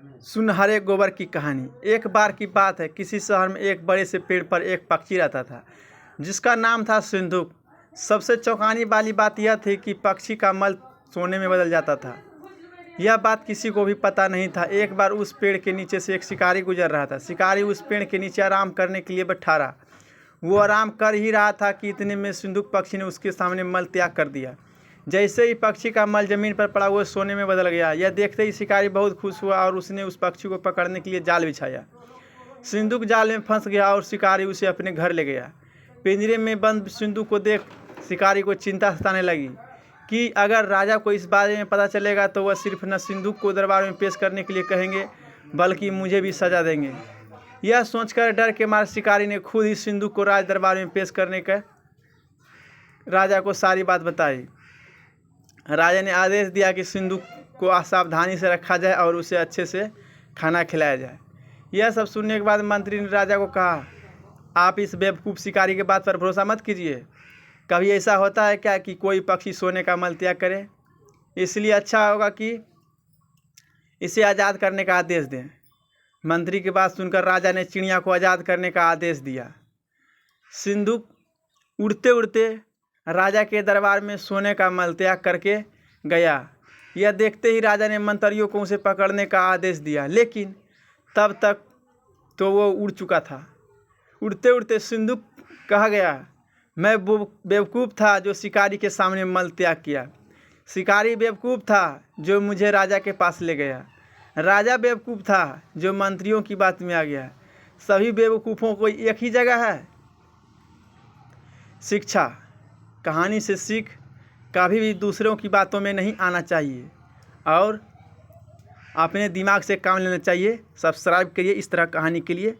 सुनहरे गोबर की कहानी। एक बार की बात है, किसी शहर में एक बड़े से पेड़ पर एक पक्षी रहता था जिसका नाम था सिंदूक। सबसे चौंकाने वाली बात यह थी कि पक्षी का मल सोने में बदल जाता था। यह बात किसी को भी पता नहीं था। एक बार उस पेड़ के नीचे से एक शिकारी गुजर रहा था। शिकारी उस पेड़ के नीचे आराम करने के लिए बैठा रहा। वो आराम कर ही रहा था कि इतने में सिंदूक पक्षी ने उसके सामने मल त्याग कर दिया। जैसे ही पक्षी का मल जमीन पर पड़ा, वो सोने में बदल गया। यह देखते ही शिकारी बहुत खुश हुआ और उसने उस पक्षी को पकड़ने के लिए जाल बिछाया। सिंदूक जाल में फंस गया और शिकारी उसे अपने घर ले गया। पिंजरे में बंद सिंदूक को देख शिकारी को चिंता सताने लगी कि अगर राजा को इस बारे में पता चलेगा तो वह सिर्फ न सिंदूक को दरबार में पेश करने के लिए कहेंगे, बल्कि मुझे भी सजा देंगे। यह सोचकर डर के मारे शिकारी ने खुद ही सिंदूक को राज दरबार में पेश करने का राजा को सारी बात बताई। राजा ने आदेश दिया कि सिंदूक को सावधानी से रखा जाए और उसे अच्छे से खाना खिलाया जाए। यह सब सुनने के बाद मंत्री ने राजा को कहा, आप इस बेवकूफ़ शिकारी के बात पर भरोसा मत कीजिए। कभी ऐसा होता है क्या कि कोई पक्षी सोने का मल त्याग करे? इसलिए अच्छा होगा कि इसे आज़ाद करने का आदेश दें। मंत्री की बात सुनकर राजा ने चिड़िया को आज़ाद करने का आदेश दिया। सिंदूक उड़ते उड़ते राजा के दरबार में सोने का मल त्याग करके गया। यह देखते ही राजा ने मंत्रियों को उसे पकड़ने का आदेश दिया, लेकिन तब तक तो वो उड़ चुका था। उड़ते उड़ते सिंदूक कहा गया, मैं बेवकूफ़ था जो शिकारी के सामने मल त्याग किया। शिकारी बेवकूफ़ था जो मुझे राजा के पास ले गया। राजा बेवकूफ़ था जो मंत्रियों की बात में आ गया। सभी बेवकूफ़ों को एक ही जगह है। शिक्षा। कहानी से सीख, कभी भी दूसरों की बातों में नहीं आना चाहिए और अपने दिमाग से काम लेना चाहिए। सब्सक्राइब करिए इस तरह कहानी के लिए।